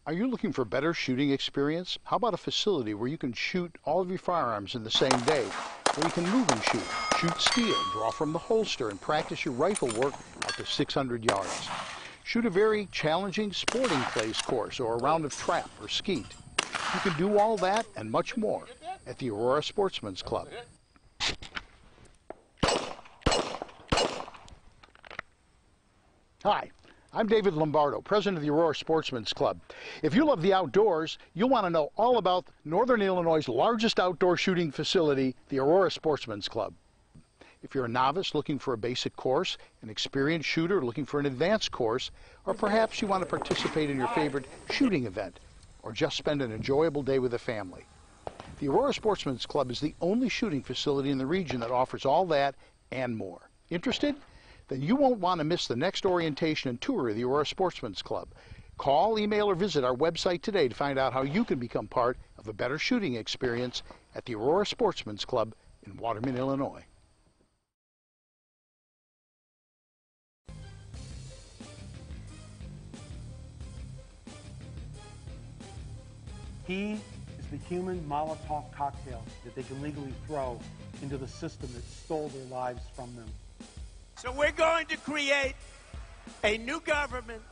Are you looking for better shooting experience? How about a facility where you can shoot all of your firearms in the same day, where you can move and shoot steel, draw from the holster, and practice your rifle work out to 600 yards? Shoot a very challenging sporting clays course or a round of trap or skeet. You can do all that and much more at the Aurora Sportsman's Club. Hi, I'm David Lombardo, president of the Aurora Sportsman's Club. If you love the outdoors, you'll want to know all about Northern Illinois' largest outdoor shooting facility, the Aurora Sportsman's Club. If you're a novice looking for a basic course, an experienced shooter looking for an advanced course, or perhaps you want to participate in your favorite shooting event, or just spend an enjoyable day with a family, the Aurora Sportsman's Club is the only shooting facility in the region that offers all that and more. Interested? Then you won't want to miss the next orientation and tour of the Aurora Sportsman's Club. Call, email, or visit our website today to find out how you can become part of a better shooting experience at the Aurora Sportsman's Club in Waterman, Illinois. He is the human Molotov cocktail that they can legally throw into the system that stole their lives from them. So we're going to create a new government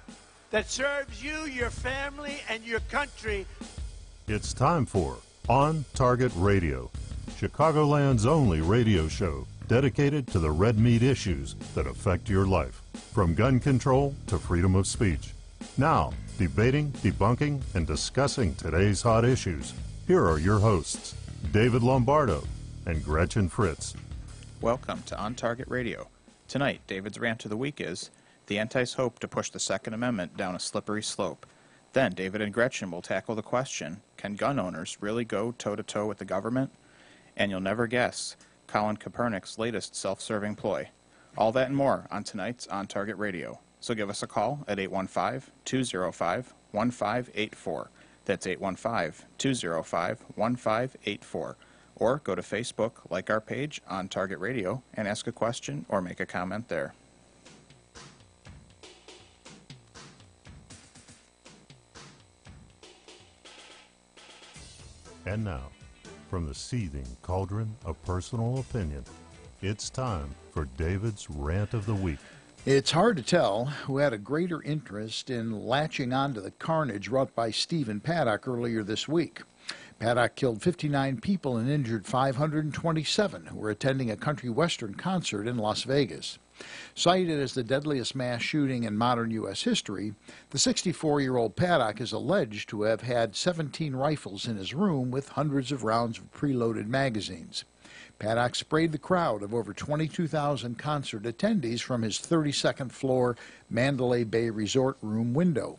that serves you, your family, and your country. It's time for On Target Radio, Chicagoland's only radio show dedicated to the red meat issues that affect your life, from gun control to freedom of speech. Now, debating, debunking, and discussing today's hot issues, here are your hosts, David Lombardo and Gretchen Fritz. Welcome to On Target Radio. Tonight, David's rant of the week is, the entice hope to push the Second Amendment down a slippery slope. Then David and Gretchen will tackle the question, can gun owners really go toe-to-toe with the government? And you'll never guess, Colin Kaepernick's latest self-serving ploy. All that and more on tonight's On Target Radio. So give us a call at 815-205-1584. That's 815-205-1584. Or go to Facebook, like our page, On Target Radio, and ask a question or make a comment there. And now, from the seething cauldron of personal opinion, it's time for David's Rant of the Week. It's hard to tell who had a greater interest in latching onto the carnage wrought by Stephen Paddock earlier this week. Paddock killed 59 people and injured 527 who were attending a country western concert in Las Vegas. Cited as the deadliest mass shooting in modern U.S. history, the 64-year-old Paddock is alleged to have had 17 rifles in his room with hundreds of rounds of preloaded magazines. Paddock sprayed the crowd of over 22,000 concert attendees from his 32nd floor Mandalay Bay resort room window.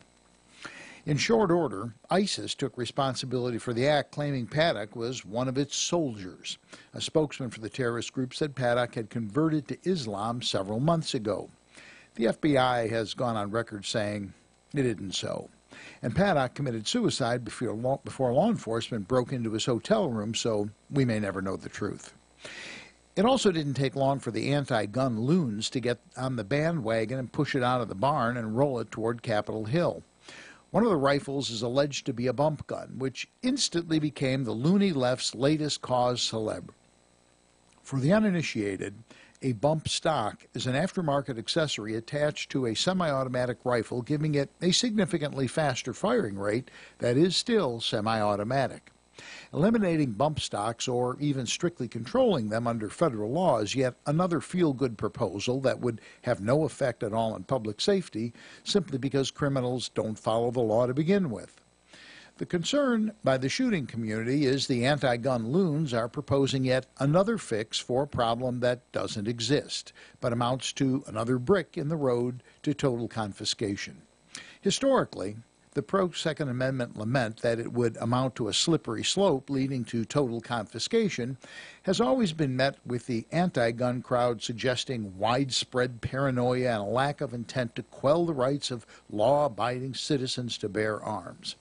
In short order, ISIS took responsibility for the act, claiming Paddock was one of its soldiers. A spokesman for the terrorist group said Paddock had converted to Islam several months ago. The FBI has gone on record saying it isn't so. And Paddock committed suicide before law enforcement broke into his hotel room, so we may never know the truth. It also didn't take long for the anti-gun loons to get on the bandwagon and push it out of the barn and roll it toward Capitol Hill. One of the rifles is alleged to be a bump gun, which instantly became the loony left's latest cause célèbre. For the uninitiated, a bump stock is an aftermarket accessory attached to a semi-automatic rifle, giving it a significantly faster firing rate that is still semi-automatic. Eliminating bump stocks, or even strictly controlling them under federal law, is yet another feel-good proposal that would have no effect at all on public safety, simply because criminals don't follow the law to begin with. The concern by the shooting community is the anti-gun loons are proposing yet another fix for a problem that doesn't exist, but amounts to another brick in the road to total confiscation. Historically, the pro-Second Amendment lament that it would amount to a slippery slope leading to total confiscation has always been met with the anti-gun crowd suggesting widespread paranoia and a lack of intent to quell the rights of law-abiding citizens to bear arms.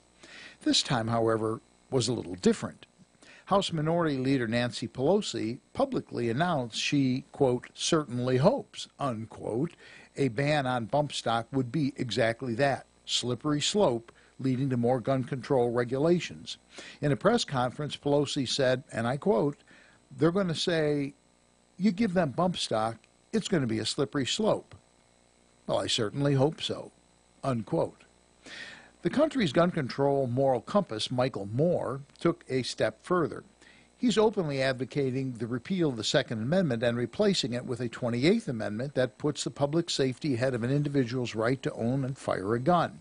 This time, however, was a little different. House Minority Leader Nancy Pelosi publicly announced she, quote, certainly hopes, unquote, a ban on bump stock would be exactly that, slippery slope leading to more gun control regulations. In a press conference, Pelosi said, and I quote, "They're going to say, you give them bump stock, it's going to be a slippery slope." Well, I certainly hope so, unquote. The country's gun control moral compass, Michael Moore, took a step further. He's openly advocating the repeal of the Second Amendment and replacing it with a 28th Amendment that puts the public safety ahead of an individual's right to own and fire a gun.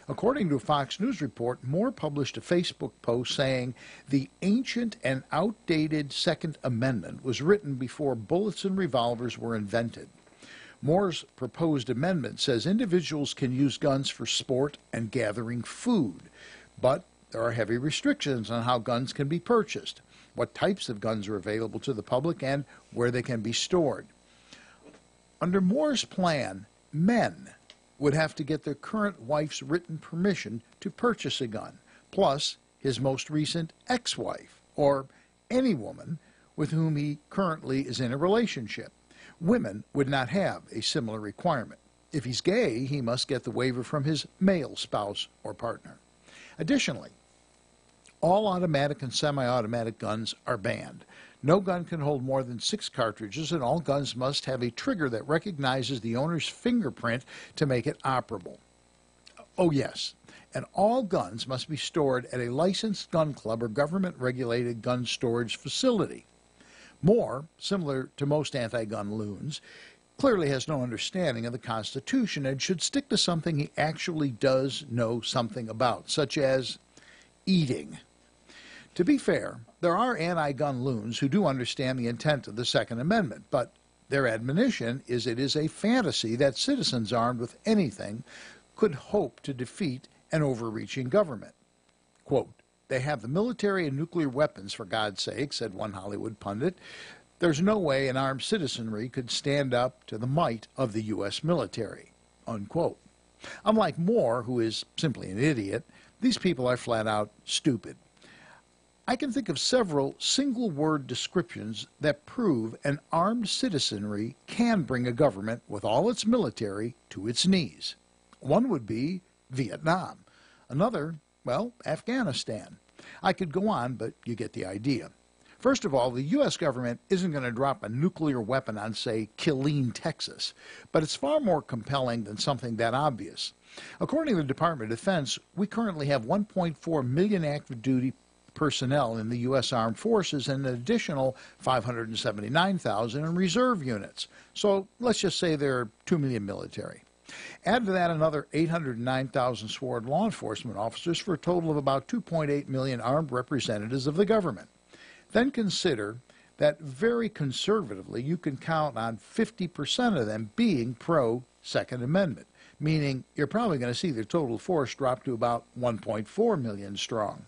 According to a Fox News report, Moore published a Facebook post saying the ancient and outdated Second Amendment was written before bullets and revolvers were invented. Moore's proposed amendment says individuals can use guns for sport and gathering food, but there are heavy restrictions on how guns can be purchased, what types of guns are available to the public, and where they can be stored. Under Moore's plan, men would have to get their current wife's written permission to purchase a gun, plus his most recent ex-wife, or any woman with whom he currently is in a relationship. Women would not have a similar requirement. If he's gay, he must get the waiver from his male spouse or partner. Additionally, all automatic and semi-automatic guns are banned. No gun can hold more than 6 cartridges, and all guns must have a trigger that recognizes the owner's fingerprint to make it operable. Oh yes, and all guns must be stored at a licensed gun club or government-regulated gun storage facility. Moore, similar to most anti-gun loons, clearly has no understanding of the Constitution and should stick to something he actually does know something about, such as eating. To be fair, there are anti-gun loons who do understand the intent of the Second Amendment, but their admonition is it is a fantasy that citizens armed with anything could hope to defeat an overreaching government. Quote, "They have the military and nuclear weapons, for God's sake," said one Hollywood pundit. "There's no way an armed citizenry could stand up to the might of the U.S. military," unquote. Unlike Moore, who is simply an idiot, these people are flat out stupid. I can think of several single-word descriptions that prove an armed citizenry can bring a government with all its military to its knees. One would be Vietnam. Another, well, Afghanistan. I could go on, but you get the idea. First of all, the U.S. government isn't going to drop a nuclear weapon on, say, Killeen, Texas, but it's far more compelling than something that obvious. According to the Department of Defense, we currently have 1.4 million active duty personnel in the U.S. Armed Forces and an additional 579,000 in reserve units. So let's just say there are 2 million military. Add to that another 809,000 sworn law enforcement officers for a total of about 2.8 million armed representatives of the government. Then consider that very conservatively you can count on 50% of them being pro-Second Amendment, meaning you're probably going to see the total force drop to about 1.4 million strong.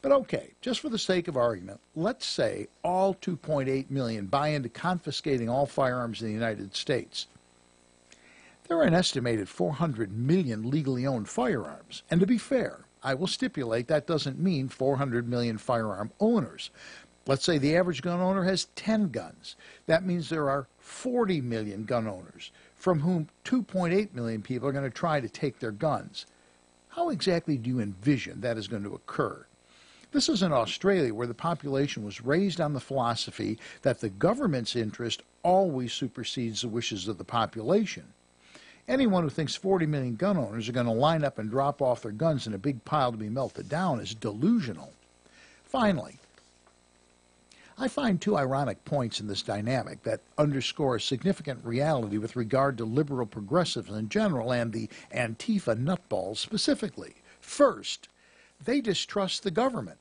But okay, just for the sake of argument, let's say all 2.8 million buy into confiscating all firearms in the United States. There are an estimated 400 million legally owned firearms, and to be fair, I will stipulate that doesn't mean 400 million firearm owners. Let's say the average gun owner has 10 guns. That means there are 40 million gun owners, from whom 2.8 million people are going to try to take their guns. How exactly do you envision that is going to occur? This is in Australia, where the population was raised on the philosophy that the government's interest always supersedes the wishes of the population. Anyone who thinks 40 million gun owners are going to line up and drop off their guns in a big pile to be melted down is delusional. Finally, I find 2 ironic points in this dynamic that underscore a significant reality with regard to liberal progressives in general and the Antifa nutballs specifically. First, they distrust the government,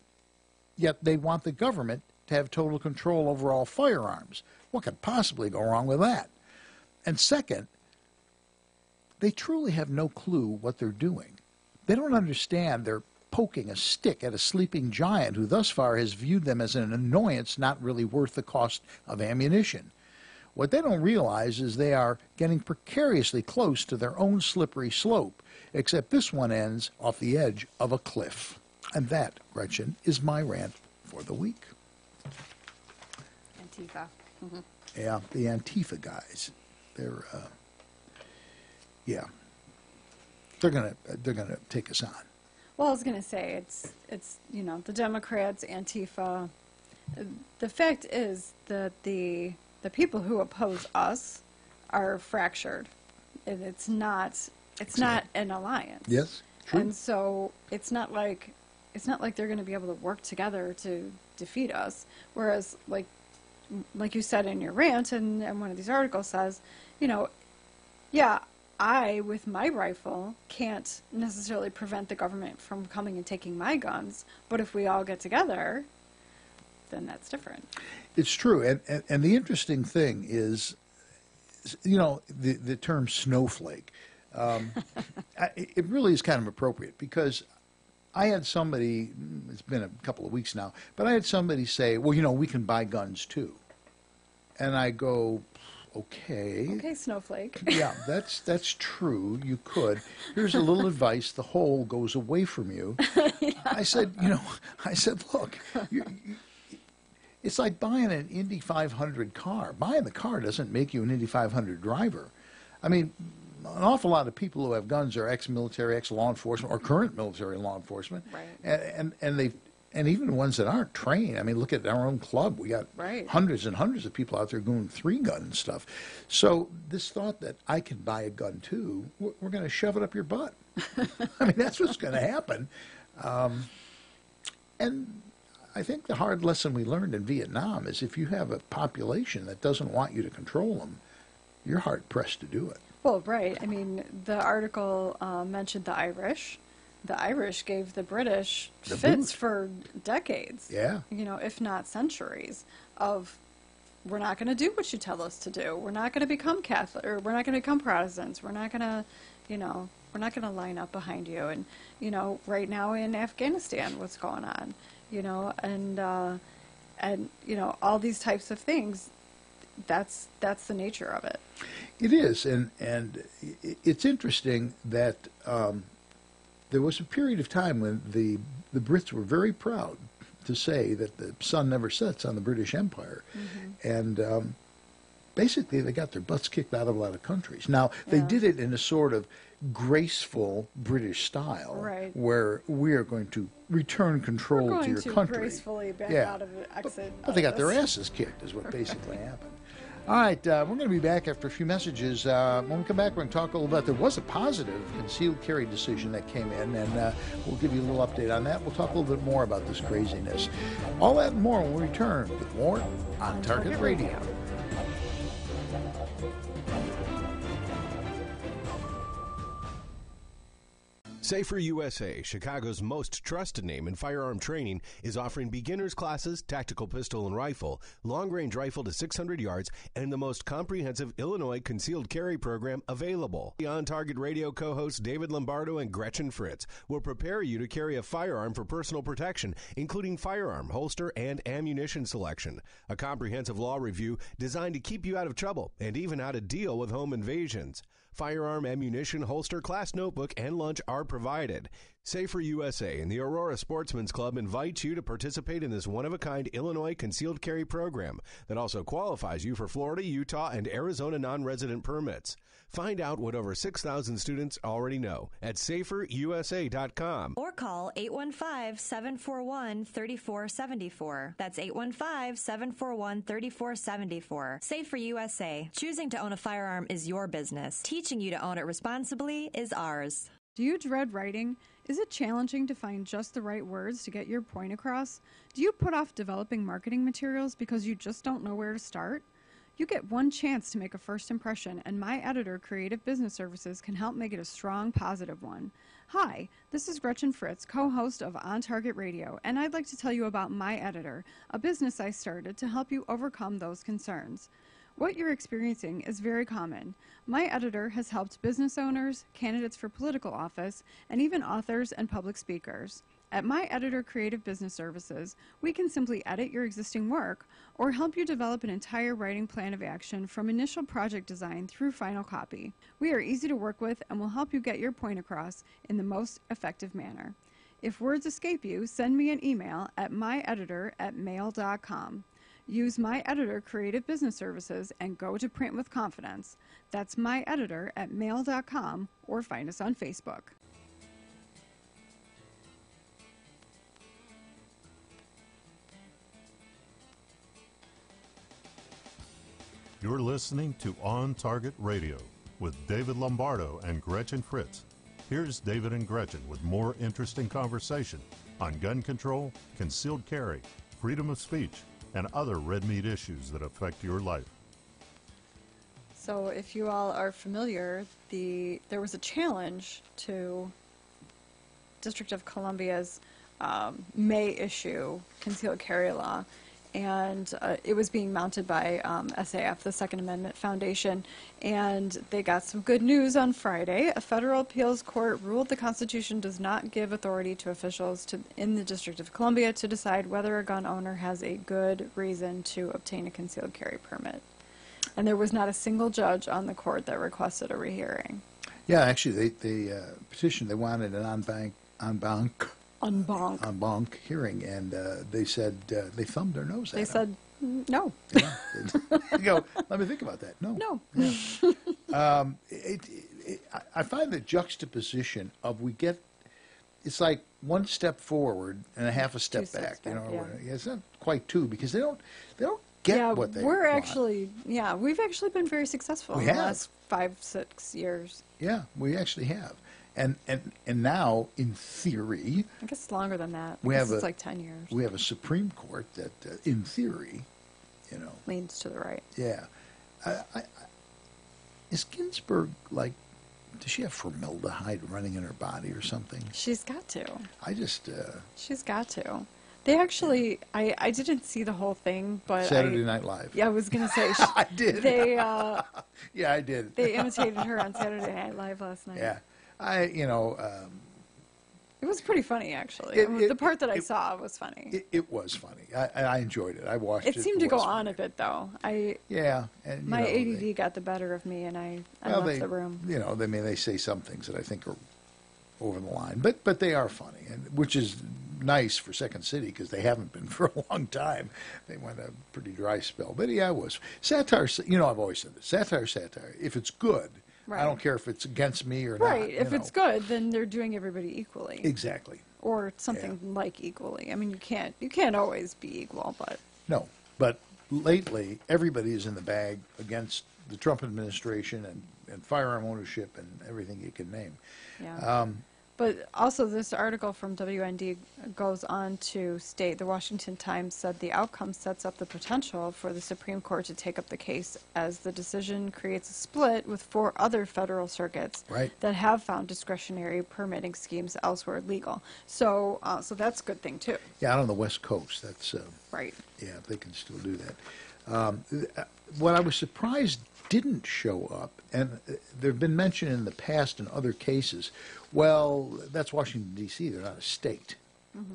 yet they want the government to have total control over all firearms. What could possibly go wrong with that? And second, they truly have no clue what they're doing. They don't understand they're poking a stick at a sleeping giant who thus far has viewed them as an annoyance not really worth the cost of ammunition. What they don't realize is they are getting precariously close to their own slippery slope, except this one ends off the edge of a cliff. And that, Gretchen, is my rant for the week. Antifa. Mm-hmm. Yeah, the Antifa guys. They're they're gonna take us on. Well, I was going to say, it's the Democrats, Antifa. The fact is that the people who oppose us are fractured, and it's not an alliance. Yes, true. And so it's not like they're going to be able to work together to defeat us. Whereas, like you said in your rant, and one of these articles says, yeah, I, with my rifle, can't necessarily prevent the government from coming and taking my guns, but if we all get together, then that's different. It's true, and the interesting thing is, the term snowflake. It really is kind of appropriate, because I had somebody, it's been a couple of weeks now, but I had somebody say, well, we can buy guns too. And I go, okay, snowflake. Yeah, that's true. You could. Here's a little advice: the hole goes away from you. Yeah. I said, look, it's like buying an Indy 500 car. Buying the car doesn't make you an Indy 500 driver. I mean, an awful lot of people who have guns are ex-military, ex-law enforcement, or current military law enforcement, right? And even the ones that aren't trained. I mean, look at our own club. We got hundreds and hundreds of people out there doing 3-gun and stuff. So this thought that I can buy a gun too, we're going to shove it up your butt. I mean, that's what's going to happen. And I think the hard lesson we learned in Vietnam is if you have a population that doesn't want you to control them, you're hard-pressed to do it. Well, right. I mean, the article mentioned the Irish. The Irish gave the British fits for decades, if not centuries, of we're not going to do what you tell us to do. We're not going to become Catholic, or we're not going to become Protestants. We're not going to, we're not going to line up behind you. And, right now in Afghanistan, what's going on, and all these types of things, that's the nature of it. It is, and it's interesting that there was a period of time when the Brits were very proud to say that the sun never sets on the British Empire. Mm-hmm. And basically they got their butts kicked out of a lot of countries. Now, they did it in a sort of graceful British style, where we are going to return control to your country. Gracefully back out of the exit. But they got their asses kicked is what basically happened. All right, we're going to be back after a few messages. When we come back, we're going to talk a little bit. There was a positive concealed carry decision that came in, and we'll give you a little update on that. We'll talk a little bit more about this craziness. All that and more when we return with more on Target Radio. Safer USA, Chicago's most trusted name in firearm training, is offering beginners classes, tactical pistol and rifle, long-range rifle to 600 yards, and the most comprehensive Illinois concealed carry program available. The On Target Radio co-hosts David Lombardo and Gretchen Fritz will prepare you to carry a firearm for personal protection, including firearm, holster, and ammunition selection. A comprehensive law review designed to keep you out of trouble and even how to deal with home invasions. Firearm, ammunition, holster, class notebook, and lunch are provided. Safer USA and the Aurora Sportsman's Club invite you to participate in this one-of-a-kind Illinois concealed carry program that also qualifies you for Florida, Utah, and Arizona non-resident permits. Find out what over 6,000 students already know at saferusa.com. Or call 815-741-3474. That's 815-741-3474. Safer USA. Choosing to own a firearm is your business. Teaching you to own it responsibly is ours. Do you dread writing? Is it challenging to find just the right words to get your point across? Do you put off developing marketing materials because you just don't know where to start? You get one chance to make a first impression, and my editor, Creative Business Services, can help make it a strong, positive one. Hi, this is Gretchen Fritz, co-host of On Target Radio, and I'd like to tell you about My Editor, a business I started to help you overcome those concerns. What you're experiencing is very common. My Editor has helped business owners, candidates for political office, and even authors and public speakers. At My Editor Creative Business Services, we can simply edit your existing work or help you develop an entire writing plan of action from initial project design through final copy. We are easy to work with and will help you get your point across in the most effective manner. If words escape you, send me an email at myeditor@mail.com. Use My Editor Creative Business Services and go to print with confidence. That's My Editor at mail.com or find us on Facebook. You're listening to On Target Radio with David Lombardo and Gretchen Fritz. Here's David and Gretchen with more interesting conversation on gun control, concealed carry, freedom of speech, and other red meat issues that affect your life. So if you all are familiar, there was a challenge to District of Columbia's May issue concealed carry law, and it was being mounted by SAF, the Second Amendment Foundation, and they got some good news on Friday. A federal appeals court ruled the Constitution does not give authority to officials in the District of Columbia to decide whether a gun owner has a good reason to obtain a concealed carry permit. And there was not a single judge on the court that requested a rehearing. Yeah, actually, they petitioned. They wanted an en banc hearing, and they said they thumbed their nose at They him. said no. Yeah. You go, let me think about that. No. No. Yeah. I find the juxtaposition of it's like one step forward and a half a step back. You know, yeah. It's not quite two because they don't get what they want. We've actually been very successful in the last 5-6 years. Yeah, we actually have. And now, in theory, I guess it's longer than that. It's like 10 years. We have a Supreme Court that, in theory, leans to the right. Yeah. Is Ginsburg, does she have formaldehyde running in her body or something? She's got to. She's got to. They actually, I didn't see the whole thing, but Saturday Night Live. Yeah, I was going to say. I did. They, yeah, I did. They imitated her on Saturday Night Live last night. Yeah. It was pretty funny, actually. The part that I saw was funny. It was funny. I enjoyed it. I watched it. It seemed to go on a bit, though. Yeah. And, my ADD got the better of me, and I left the room. They say some things that I think are over the line, but they are funny, and which is nice for Second City because they haven't been for a long time. They went a pretty dry spell, but yeah, it was satire. I've always said this: satire. If it's good, right. I don't care if it's against me or not. Right. If it's good, then they're doing everybody equally. Exactly. Or something like equally. I mean, you can't always be equal, but no. But lately, everybody is in the bag against the Trump administration and firearm ownership and everything you can name. Yeah. But also this article from WND goes on to state the Washington Times said the outcome sets up the potential for the Supreme Court to take up the case as the decision creates a split with 4 other federal circuits that have found discretionary permitting schemes elsewhere legal. So that's a good thing too. Yeah, out on the West Coast, that's right. Yeah, they can still do that. What I was surprised didn't show up, and there have been mentioned in the past in other cases, well, that's Washington, D.C., they're not a state,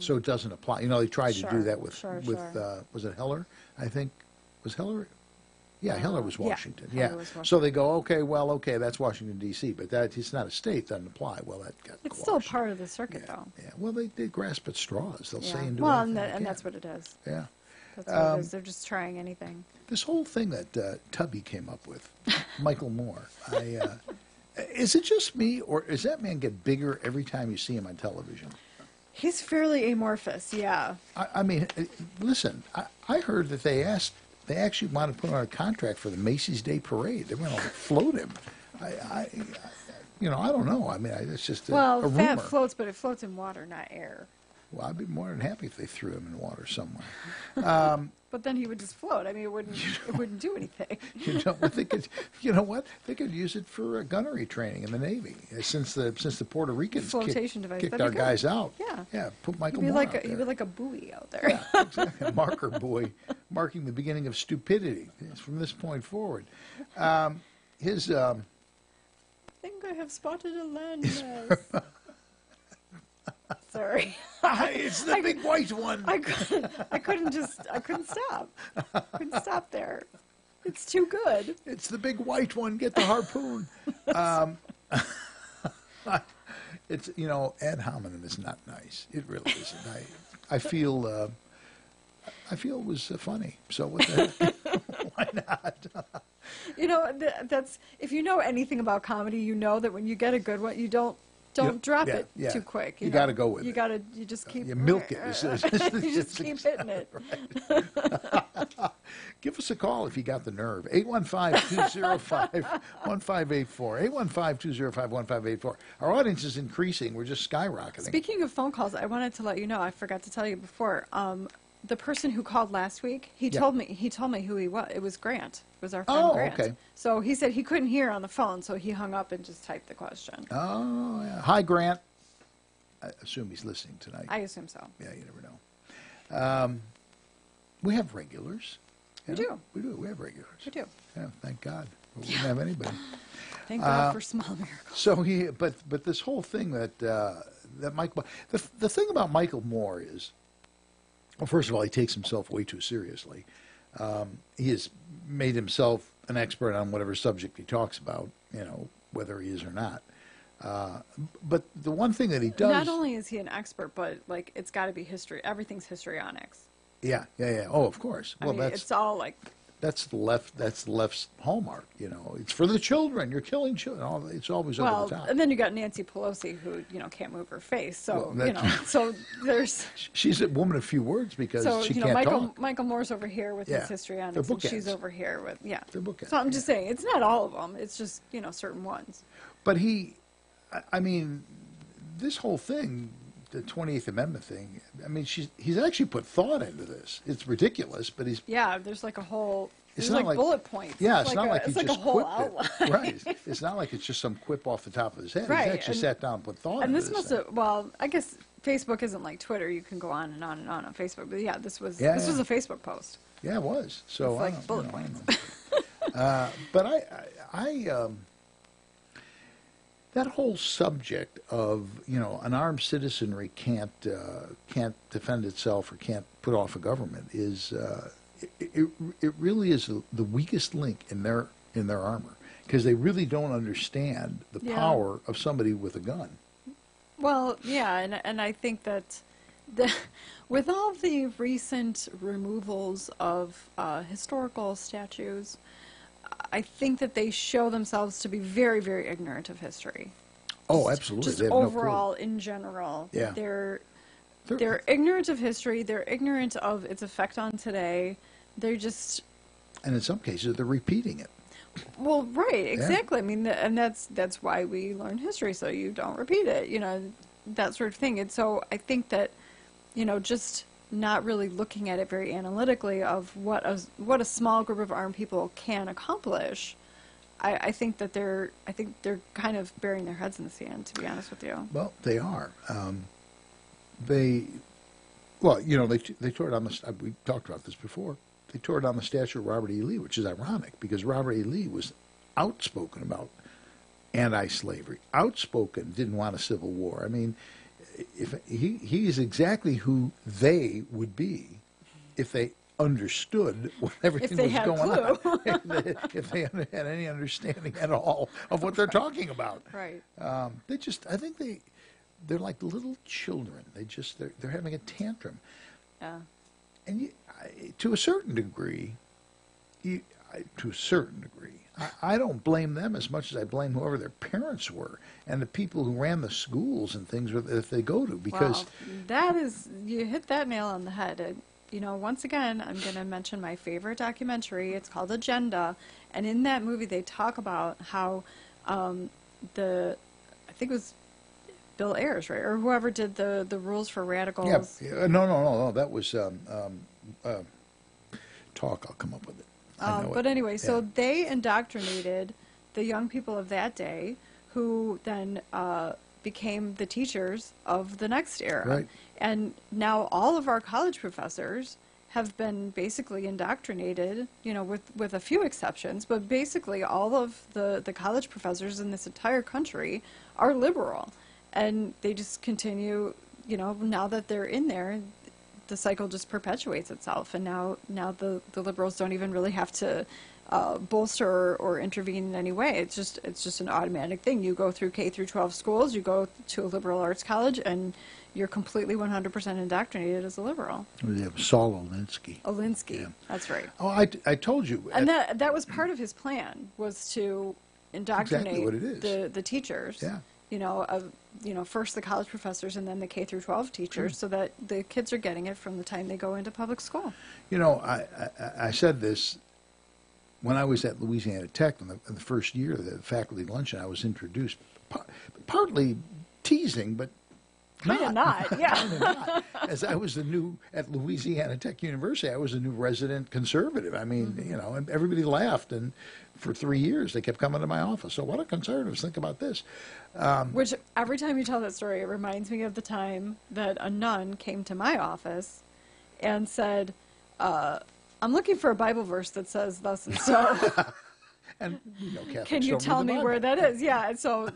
so it doesn't apply. They tried to do that with was it Heller, I think? Was Heller? Yeah, Heller was Washington. Yeah. Was Washington. So they go, okay, that's Washington, D.C., but it's not a state, doesn't apply. Well, that got It's quashed. still part of the circuit, though. Yeah, well, they grasp at straws. They'll say and do well, anything and that's what it is. Yeah. That's what it is. They're just trying anything. This whole thing that Tubby came up with, Michael Moore, is it just me, or does that man get bigger every time you see him on television? He's fairly amorphous, yeah. I mean, listen, I heard that they actually wanted to put on a contract for the Macy's Day Parade. They were going to float him. I don't know. I mean, it's just a rumor. Fat floats, but it floats in water, not air. Well, I'd be more than happy if they threw him in water somewhere. But then he would just float. I mean, it wouldn't do anything. They could use it for gunnery training in the Navy. Since the Puerto Ricans kicked our guys out. Yeah. Put Michael Moore out there. He'd be like a buoy out there. Yeah, exactly. A marker buoy, marking the beginning of stupidity. It's from this point forward. I think I have spotted a landmass. Sorry. It's the big white one. I couldn't stop. Couldn't stop there. It's too good. It's the big white one. Get the harpoon. It's ad hominem is not nice. It really isn't. I feel I feel it was funny. So what the heck? Why not? You know, that's if you know anything about comedy, you know that when you get a good one, you don't drop it too quick. You got to go with it. You just keep you milk it. You just keep hitting it. Give us a call if you got the nerve. 815-205-1584. 815-205-1584. Our audience is increasing. We're just skyrocketing. Speaking of phone calls, I wanted to let you know, I forgot to tell you before, the person who called last week, he told me who he was. It was Grant. It was our friend Grant. Okay. So he said he couldn't hear on the phone, so he hung up and just typed the question. Oh, yeah. Hi, Grant. I assume he's listening tonight. I assume so. Yeah, you never know. We have regulars. We do. We do. We have regulars. We do. Yeah, thank God. We didn't have anybody. Thank God for small miracles. So but this whole thing that Michael, the thing about Michael Moore is, well, first of all, he takes himself way too seriously. He has made himself an expert on whatever subject he talks about, whether he is or not. But the one thing that he does... Not only is he an expert, but, like, it's got to be history. Everything's histrionics. Yeah. Oh, of course. I mean, it's all, like... That's the left's hallmark, It's for the children. You're killing children. It's always over the top. And then you got Nancy Pelosi, who can't move her face. So so there's. She's a woman of few words because she can't talk. Michael Moore's over here with his histrionics, and she's over here with They're bookends. So I'm just saying, it's not all of them. It's just certain ones. But I mean, this whole thing, the 28th Amendment thing, I mean, he's actually put thought into this. It's ridiculous, but he's... Yeah, there's like a whole... It's not like bullet points. Yeah, it's not like he just just a whole quipped outline. it. Right. It's not like it's just some quip off the top of his head. Right. He's actually sat down and put thought into this. And this must have... Well, I guess Facebook isn't like Twitter. You can go on and on and on Facebook. But yeah, this was a Facebook post. Yeah, it was. So it's like bullet points. But I that whole subject of an armed citizenry can't defend itself or can't put off a government is it really is the weakest link in their armor, because they really don't understand the power of somebody with a gun. Well, yeah, and I think that with all the recent removals of historical statues, I think that they show themselves to be very, very ignorant of history. Oh, absolutely. Just they have overall, no clue. in general, yeah. They're ignorant of history. They're ignorant of its effect on today. They're just... And in some cases, they're repeating it. Well, right, exactly. Yeah. I mean, and that's why we learn history, so you don't repeat it, that sort of thing. And so I think that, just not really looking at it very analytically of what a small group of armed people can accomplish, I think they're kind of burying their heads in the sand, to be honest with you. Well, they are. They tore it on the. We talked about this before. They tore it on the statue of Robert E. Lee, which is ironic because Robert E. Lee was outspoken about anti-slavery, outspoken, didn't want a civil war. I mean, if he is exactly who they would be if they understood what everything was going on. If they had any understanding at all of what they're talking about. Right. I think they're like little children. They're having a tantrum. Yeah. And to a certain degree, I don't blame them as much as I blame whoever their parents were and the people who ran the schools and things that they go to, because you hit that nail on the head. Once again, I'm going to mention my favorite documentary. It's called Agenda, and in that movie they talk about how I think it was Bill Ayers, right, or whoever did the rules for radicals. Yeah, no, that was talk. I'll come up with it. But anyway, so they indoctrinated the young people of that day, who then became the teachers of the next era. Right. And now all of our college professors have been basically indoctrinated, with a few exceptions, but basically all of the college professors in this entire country are liberal. And they just continue, now that they're in there, the cycle just perpetuates itself. And now the liberals don't even really have to bolster or intervene in any way. It's just an automatic thing. You go through K through 12 schools, you go to a liberal arts college, and you're completely 100% indoctrinated as a liberal. Yeah, Saul Alinsky. Alinsky, yeah. That's right. Oh, I told you. And that was part of his plan, was to indoctrinate exactly what it is. the teachers. Yeah. First the college professors and then the K through 12 teachers, so that the kids are getting it from the time they go into public school. I said this when I was at Louisiana Tech in the first year of the faculty luncheon. I was introduced, partly teasing, but kind of not, yeah. Kind of not. As I was at Louisiana Tech University, I was a new resident conservative. I mean, and everybody laughed, and for 3 years they kept coming to my office. So what do conservatives think about this? Which every time you tell that story, it reminds me of the time that a nun came to my office and said, I'm looking for a Bible verse that says thus and so. And Catholics can you tell me where that is? Yeah, so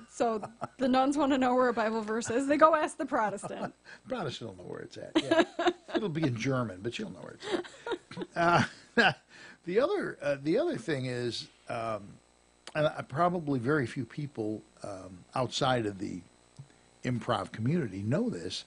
the nuns want to know where a Bible verse is. They go ask the Protestant. Protestant will know where it's at. Yeah. It'll be in German, but you'll know where it's at. The other thing is, and probably very few people outside of the improv community know this.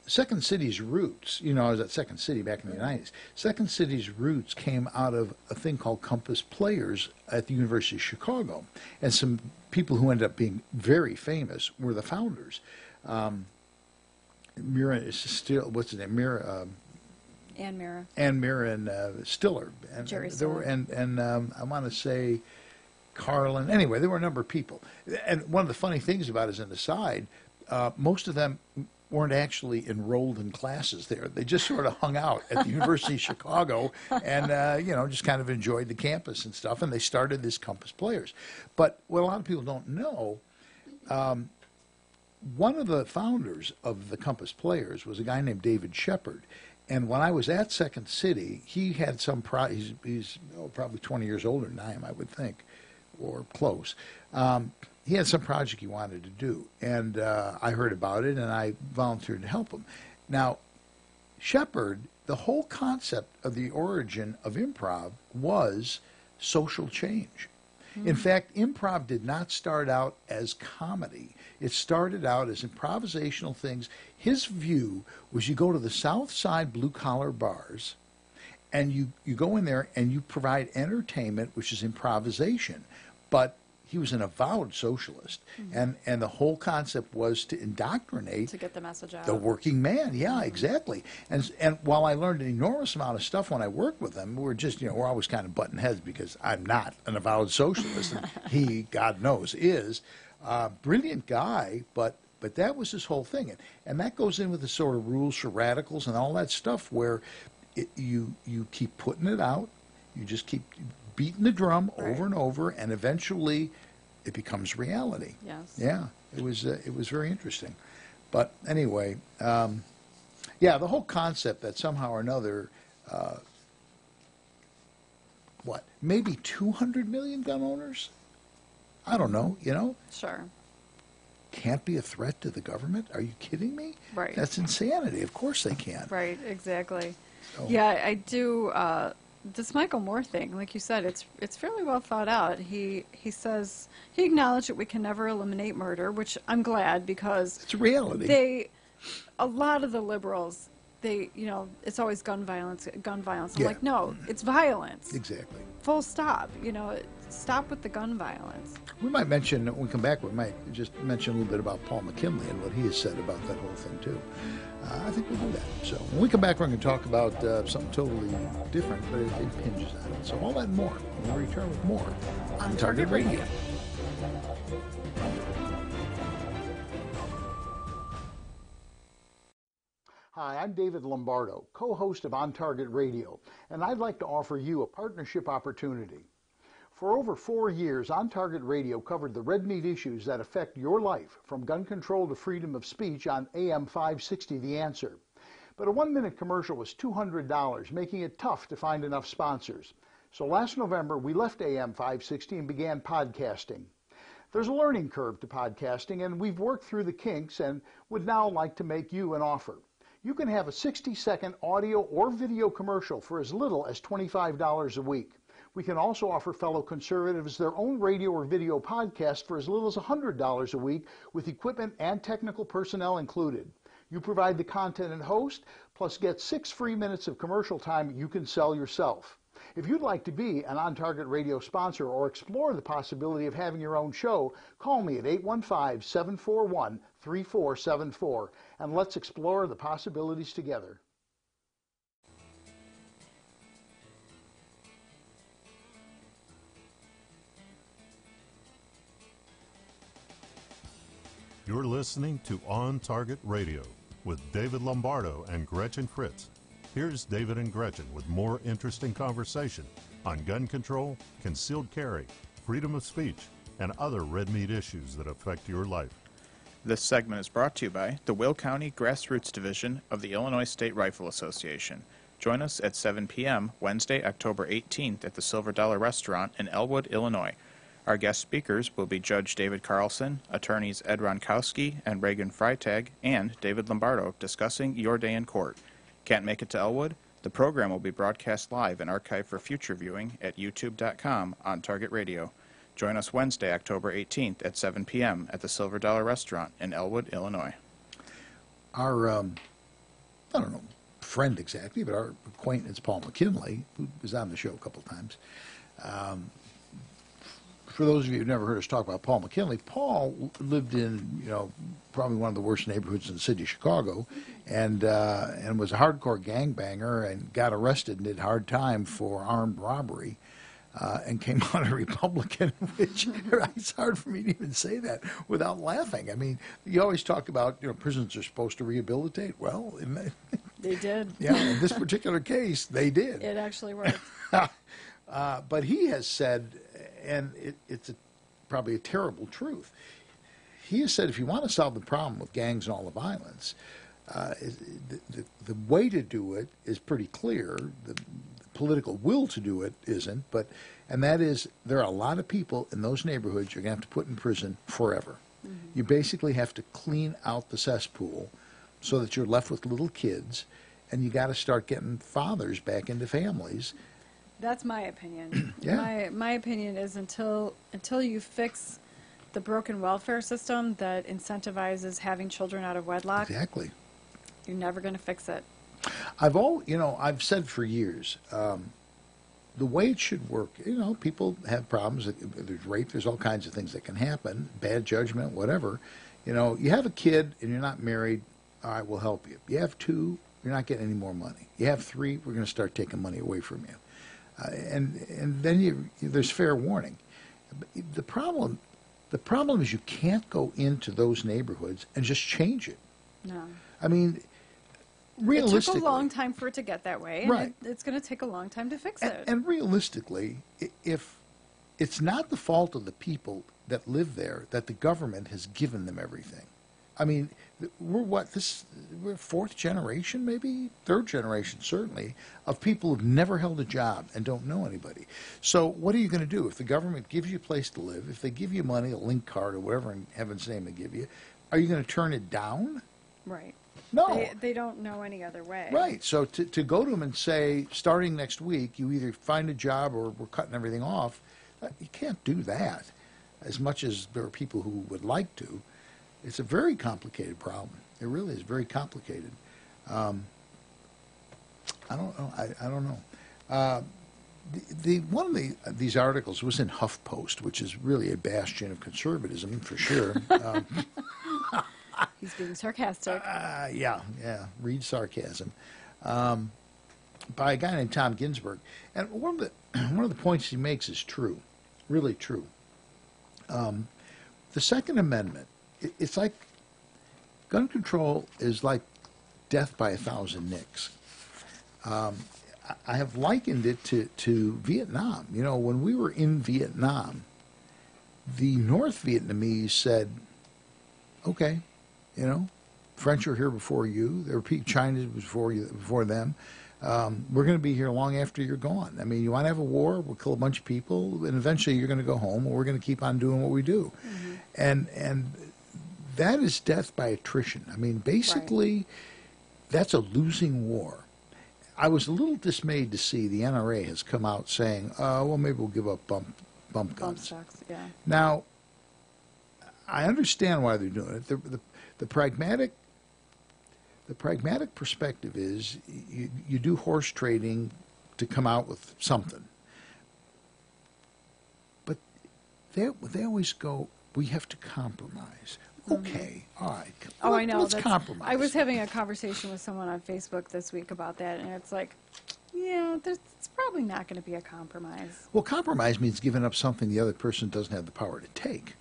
Second City's roots, I was at Second City back in the 90s. Second City's roots came out of a thing called Compass Players at the University of Chicago. And some people who ended up being very famous were the founders. Mira is still, what's his name? Mira. Ann Mira. Ann Mira and Stiller. And, Jerry Stiller. And I want to say Carlin. Anyway, there were a number of people. And one of the funny things about it, as an aside, most of them weren't actually enrolled in classes there. They just sort of hung out at the University of Chicago and, just kind of enjoyed the campus and stuff. And they started this Compass Players. But what a lot of people don't know, one of the founders of the Compass Players was a guy named David Shepard. And when I was at Second City, he had some he's probably 20 years older than I am, I would think, or close. He had some project he wanted to do, and I heard about it, and I volunteered to help him. Now, Shepard, the whole concept of the origin of improv was social change. Mm-hmm. In fact, improv did not start out as comedy. It started out as improvisational things. His view was you go to the South Side blue-collar bars, and you go in there and you provide entertainment, which is improvisation. But he was an avowed socialist, mm-hmm. and the whole concept was to indoctrinate, to get the message out, the working man. Yeah, mm-hmm. exactly. And while I learned an enormous amount of stuff when I worked with him, we're always kind of butting heads because I'm not an avowed socialist, and he, God knows, is. Brilliant guy, but that was his whole thing, and that goes in with the sort of rules for radicals and all that stuff where you keep putting it out, you just keep beating the drum over and over, and eventually it becomes reality. Yes. Yeah, it was very interesting. But anyway, the whole concept that somehow or another, maybe 200 million gun owners? I don't know, Sure. Can't be a threat to the government? Are you kidding me? Right. That's insanity. Of course they can. Right, exactly. So. Yeah, I do. This Michael Moore thing, like you said, it's fairly well thought out. He says he acknowledged that we can never eliminate murder, which I'm glad, because it's a reality. A lot of the liberals, it's always gun violence. I'm yeah. like, no, it's violence. Exactly. Full stop. Stop with the gun violence. We might mention, when we come back, we might just mention a little bit about Paul McKinley and what he has said about that whole thing, too. I think we'll do that. So when we come back, we're going to talk about something totally different, but it hinges on it. So all that and more. We'll return with more on Target Radio. Hi, I'm David Lombardo, co-host of On Target Radio, and I'd like to offer you a partnership opportunity. For over 4 years, On Target Radio covered the red meat issues that affect your life, from gun control to freedom of speech, on AM 560 The Answer. But a 1-minute commercial was $200, making it tough to find enough sponsors. So last November, we left AM 560 and began podcasting. There's a learning curve to podcasting, and we've worked through the kinks and would now like to make you an offer. You can have a 60-second audio or video commercial for as little as $25 a week. We can also offer fellow conservatives their own radio or video podcast for as little as $100 a week with equipment and technical personnel included. You provide the content and host, plus get 6 free minutes of commercial time you can sell yourself. If you'd like to be an On Target Radio sponsor or explore the possibility of having your own show, call me at 815-741-3474 and let's explore the possibilities together. You're listening to On Target Radio with David Lombardo and Gretchen Fritz. Here's David and Gretchen with more interesting conversation on gun control, concealed carry, freedom of speech, and other red meat issues that affect your life. This segment is brought to you by the Will County Grassroots Division of the Illinois State Rifle Association. Join us at 7 p.m. Wednesday, October 18th at the Silver Dollar Restaurant in Elwood, Illinois. Our guest speakers will be Judge David Carlson, attorneys Ed Ronkowski and Reagan Freitag, and David Lombardo discussing your day in court. Can't make it to Elwood? The program will be broadcast live and archived for future viewing at youtube.com on Target Radio. Join us Wednesday, October 18th at 7 p.m. at the Silver Dollar Restaurant in Elwood, Illinois. Our, I don't know, friend exactly, but our acquaintance Paul McKinley, who was on the show a couple times, for those of you who've never heard us talk about Paul McKinley, Paul lived in, probably one of the worst neighborhoods in the city of Chicago, and was a hardcore gangbanger and got arrested and did hard time for armed robbery, and came out a Republican, which it's hard for me to even say that without laughing. I mean, you always talk about, prisons are supposed to rehabilitate. Well, They did. Yeah, in this particular case, they did. It actually worked. But he has said, and it's probably a terrible truth, he has said if you want to solve the problem with gangs and all the violence, the way to do it is pretty clear. The political will to do it isn't, and that is there are a lot of people in those neighborhoods you're going to have to put in prison forever. Mm-hmm. You basically have to clean out the cesspool so that you're left with little kids, and you got to start getting fathers back into families. That's my opinion. Yeah. My opinion is until you fix the broken welfare system that incentivizes having children out of wedlock, exactly, you're never going to fix it. I've said for years, the way it should work, people have problems. There's rape, there's all kinds of things that can happen, bad judgment, whatever. You have a kid and you're not married, all right, we'll help you. You have 2, you're not getting any more money. You have 3, we're going to start taking money away from you. And then there's fair warning. The problem is you can't go into those neighborhoods and just change it. No. I mean, realistically, it took a long time for it to get that way, and right. It's going to take a long time to fix it. And realistically, if it's not the fault of the people that live there that the government has given them everything. I mean, we're 4th generation, maybe 3rd generation, certainly, of people who've never held a job and don't know anybody. So what are you going to do if the government gives you a place to live, if they give you money, a link card or whatever in heaven's name they give you, are you going to turn it down? Right. No. They don't know any other way. Right. So to go to them and say, starting next week, you either find a job or we're cutting everything off, you can't do that, as much as there are people who would like to. It's a very complicated problem. It really is very complicated. I don't know. I don't know. One of these articles was in HuffPost, which is really a bastion of conservatism for sure. He's being sarcastic. Yeah. Read sarcasm. By a guy named Tom Ginsburg, and one of the points he makes is true, really true. The Second Amendment. It's like gun control is like death by 1,000 nicks. I have likened it to Vietnam. When we were in Vietnam, the North Vietnamese said, okay, French were here before you. There were China before them. We're going to be here long after you're gone. I mean, you want to have a war, we'll kill a bunch of people, and eventually you're going to go home, and we're going to keep on doing what we do. Mm-hmm. And that is death by attrition. I mean, basically, right. That's a losing war. I was a little dismayed to see the NRA has come out saying, well, maybe we'll give up bump guns. Bump stocks, yeah. Now, I understand why they're doing it. The pragmatic perspective is you do horse trading to come out with something. But they always go, we have to compromise. Okay, all right. Oh, I know. Let's compromise. I was having a conversation with someone on Facebook this week about that, and it's like, yeah, it's probably not going to be a compromise. Well, compromise means giving up something the other person doesn't have the power to take.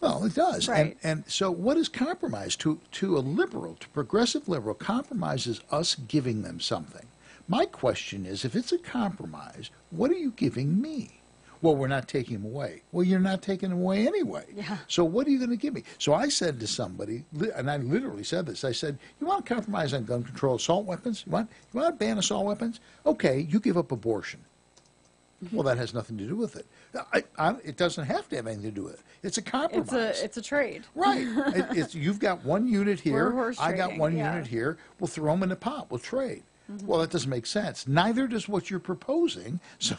Well, it does. Right. And so what is compromise? To a liberal, to progressive liberal, compromise is us giving them something. My question is, if it's a compromise, what are you giving me? Well, we're not taking them away. Well, you're not taking them away anyway. Yeah. So what are you going to give me? So I said to somebody, and I literally said this, I said, you want to compromise on gun control, assault weapons? You want to ban assault weapons? Okay, you give up abortion. Well, that has nothing to do with it. It doesn't have to have anything to do with it. It's a compromise. It's a trade. Right. You've got one unit here. We're horse I got trading, one yeah. unit here. We'll throw them in the pot. We'll trade. Well, that doesn't make sense. Neither does what you're proposing. So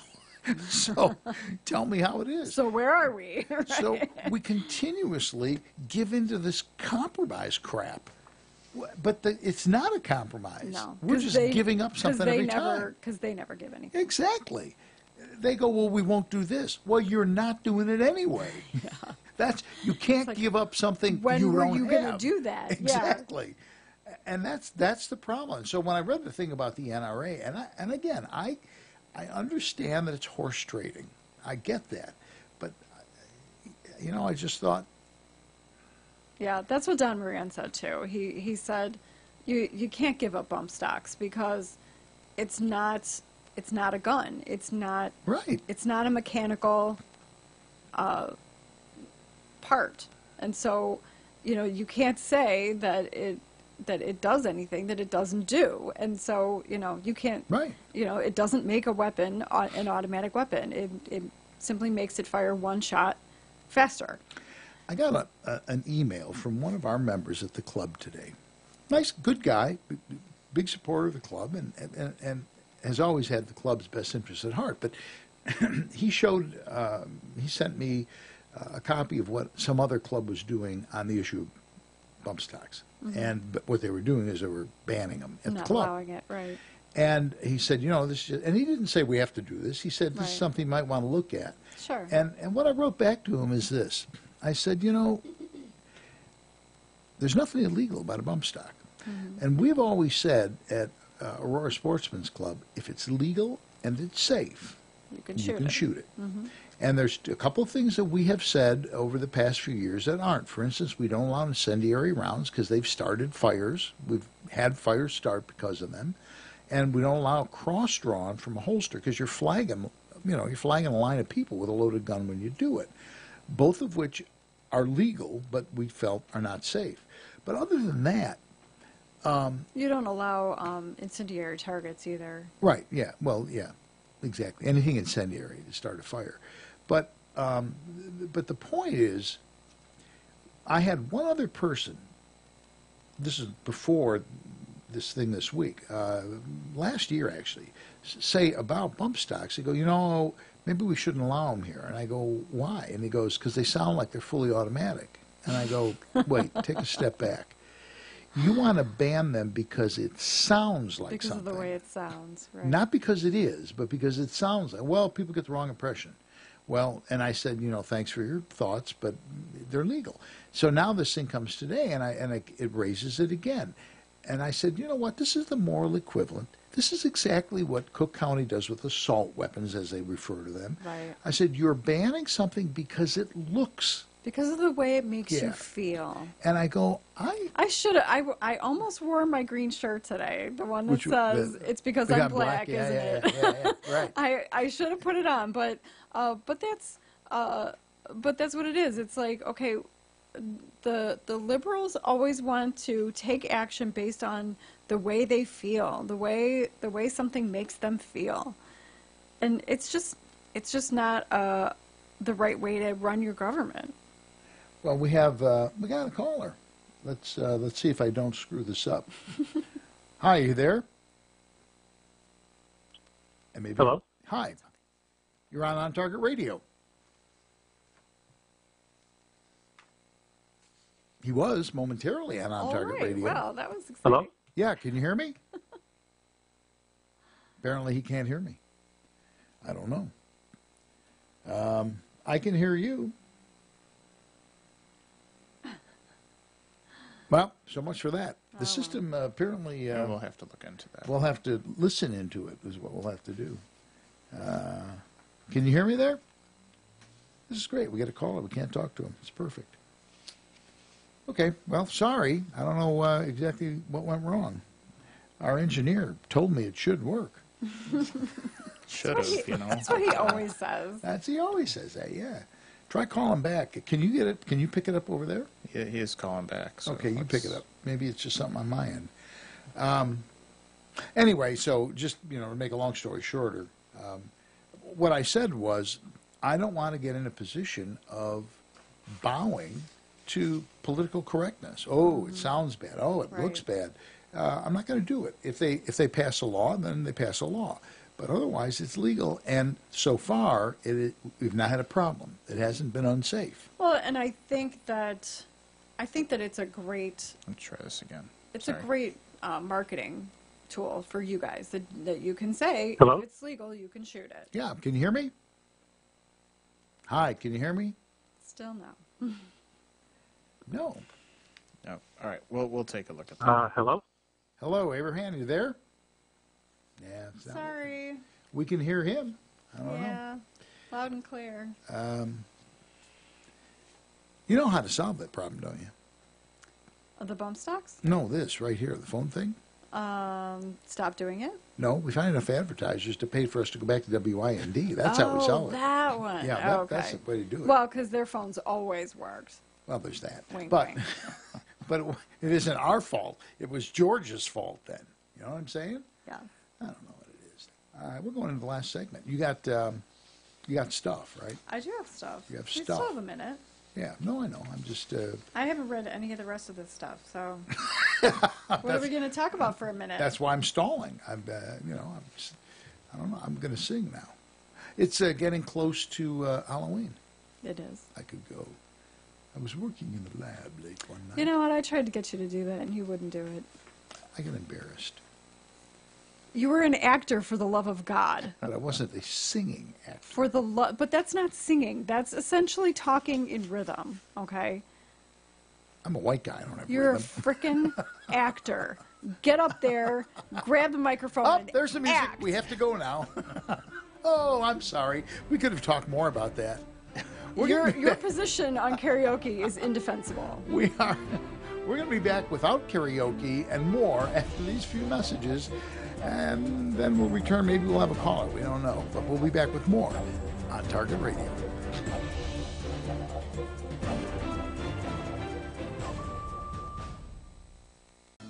tell me how it is. So where are we? Right? So we continuously give into this compromise crap. But it's not a compromise. No. We're just giving up something every time. Because they never give anything. Exactly. They go, well, we won't do this. Well, you're not doing it anyway. Yeah. You can't give up something you don't have. When were you going to do that? Exactly. Yeah. And that's the problem. So when I read the thing about the NRA, and again, I understand that it's horse trading. I get that. But, I just thought. Yeah, that's what Don Moran said, too. He said you can't give up bump stocks because it's not a gun. It's not right. It's not a mechanical part. And so, you can't say that it does anything that it doesn't do. And so, you can't, right. It doesn't make a weapon an automatic weapon. It simply makes it fire one shot faster. I got an email from one of our members at the club today. Nice, good guy, big supporter of the club, and has always had the club's best interests at heart. But he sent me a copy of what some other club was doing on the issue of bump stocks. But what they were doing is they were banning them at the club. Not allowing it, right. And he said, this is, and he didn't say we have to do this. He said, this is something you might want to look at. Sure. And what I wrote back to him is this. I said, there's nothing illegal about a bump stock. And we've always said at Aurora Sportsman's Club, if it's legal and it's safe, you can shoot it. And there's a couple of things that we have said over the past few years that aren't. For instance, we don't allow incendiary rounds because they've started fires. We've had fires start because of them. And we don't allow cross-drawn from a holster because you're flagging a line of people with a loaded gun when you do it. Both of which are legal, but we felt are not safe. But other than that... you don't allow incendiary targets either. Right, yeah. Well, yeah, exactly. Anything incendiary to start a fire. But the point is, I had one other person, this is before this thing this week, last year actually, say about bump stocks. They go, maybe we shouldn't allow them here. And I go, why? And he goes, because they sound like they're fully automatic. And I go, wait, take a step back. You want to ban them because it sounds like something. Because of the way it sounds, right? Not because it is, but because it sounds like, well, people get the wrong impression. Well, and I said, thanks for your thoughts, but they're legal. So now this thing comes today, and it raises it again. And I said, you know what, this is the moral equivalent. This is exactly what Cook County does with assault weapons, as they refer to them. Right. I said, you're banning something because it looks... Because of the way it makes you feel. And I go, I almost wore my green shirt today. The one that says, it's because I'm black, isn't it? Yeah, right. I should have put it on, but that's what it is. It's like, okay, the liberals always want to take action based on the way they feel, the way something makes them feel. And it's just not the right way to run your government. Well, we got a caller. Let's see if I don't screw this up. Hi, you there? And maybe Hello? Hi. You're on Target Radio. He was momentarily on Target Radio. Well, that was exciting. Hello? Yeah, can you hear me? Apparently he can't hear me. I don't know. I can hear you. Well, so much for that. The system apparently... Yeah, we'll have to look into that. We'll have to listen into it is what we'll have to do. Can you hear me there? This is great. We got a caller. We can't talk to him. It's perfect. Okay, well, sorry. I don't know exactly what went wrong. Our engineer told me it should work. Should have, you know. That's what he always says. He always says that, yeah. Try calling back. Can you get it? Can you pick it up over there? Yeah, he is calling back. So okay, you pick it up. Maybe it's just something on my end. Anyway, so just, to make a long story shorter, what I said was I don't want to get in a position of bowing to political correctness. Oh, it sounds bad. Oh, it looks bad. I'm not going to do it. If they pass a law, then they pass a law. But otherwise, it's legal. And so far, we've not had a problem. It hasn't been unsafe. Well, and I think that it's a great. Let's try this again. It's a great marketing tool for you guys that you can say Hello? if it's legal, you can shoot it. Yeah. Can you hear me? Hi. Can you hear me? Still no. No. No. All right. We'll take a look at that. Hello? Hello, Abraham. You there? Yeah. Sorry. We can hear him. I don't know. Yeah. Loud and clear. You know how to solve that problem, don't you? The bump stocks? No, this right here, the phone thing. Stop doing it? No, we find enough advertisers to pay for us to go back to WIND. That's how we solve it. That one. Yeah, okay. that's the way to do it. Well, because their phones always worked. Well, there's that. Wink, but wink. but it isn't our fault. It was George's fault then. You know what I'm saying? Yeah. I don't know what it is. All right, we're going into the last segment. You got stuff, right? I do have stuff. You have We stuff. still have a minute. Yeah. No, I know. I'm just. I haven't read any of the rest of this stuff, so what are we going to talk about for a minute? That's why I'm stalling. I don't know. I'm going to sing now. It's getting close to Halloween. It is. I could go. I was working in the lab late one night. You know what? I tried to get you to do that, and you wouldn't do it. I get embarrassed. You were an actor for the love of God. But I wasn't a singing actor. For the but that's not singing. That's essentially talking in rhythm. Okay. I'm a white guy. I don't have You're rhythm. a frickin' actor. Get up there, grab the microphone. Oh, and there's the music. act. We have to go now. Oh, I'm sorry. We could have talked more about that. Your position on karaoke is indefensible. We're going to be back without karaoke and more after these few messages. And then we'll return. Maybe we'll have a caller. We don't know. But we'll be back with more on Target Radio.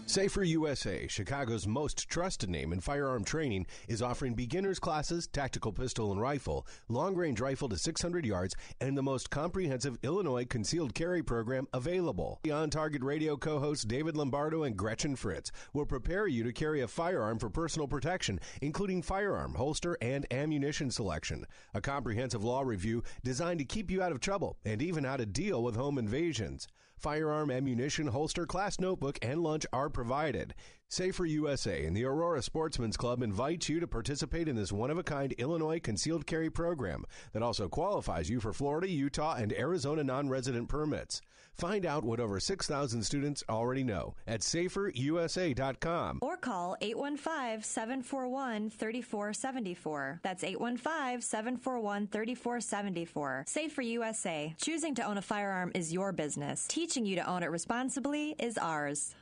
Safer USA, Chicago's most trusted name in firearm training, is offering beginners classes, tactical pistol and rifle, long-range rifle to 600 yards, and the most comprehensive Illinois concealed carry program available. On Target Radio co-hosts David Lombardo and Gretchen Fritz will prepare you to carry a firearm for personal protection, including firearm, holster, and ammunition selection. A comprehensive law review designed to keep you out of trouble and even how to deal with home invasions. Firearm, ammunition, holster, class notebook, and lunch are provided. Safer USA and the Aurora Sportsman's Club invite you to participate in this one-of-a-kind Illinois concealed carry program that also qualifies you for Florida, Utah, and Arizona non-resident permits. Find out what over 6,000 students already know at saferusa.com. Or call 815-741-3474. That's 815-741-3474. Safer USA. Choosing to own a firearm is your business. Teaching you to own it responsibly is ours.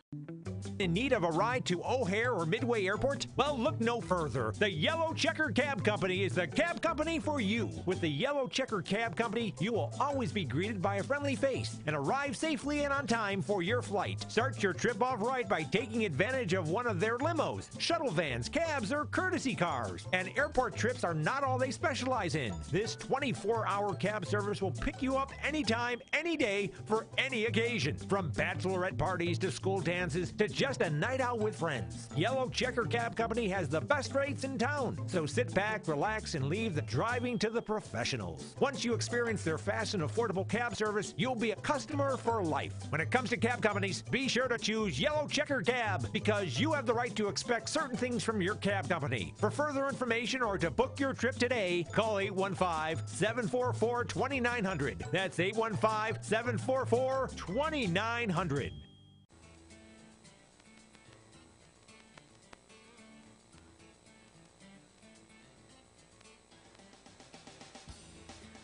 In need of a ride to O'Hare or Midway Airport? Well, look no further. The Yellow Checker Cab Company is the cab company for you. With the Yellow Checker Cab Company, you will always be greeted by a friendly face and arrive safely and on time for your flight. Start your trip off right by taking advantage of one of their limos, shuttle vans, cabs, or courtesy cars. And airport trips are not all they specialize in. This 24-hour cab service will pick you up anytime, any day, for any occasion. From bachelorette parties to school dances to just a night out with with friends. Yellow Checker Cab Company has the best rates in town. So sit back, relax, and leave the driving to the professionals. Once you experience their fast and affordable cab service, you'll be a customer for life. When it comes to cab companies, be sure to choose Yellow Checker Cab because you have the right to expect certain things from your cab company. For further information or to book your trip today, call 815-744-2900. That's 815-744-2900.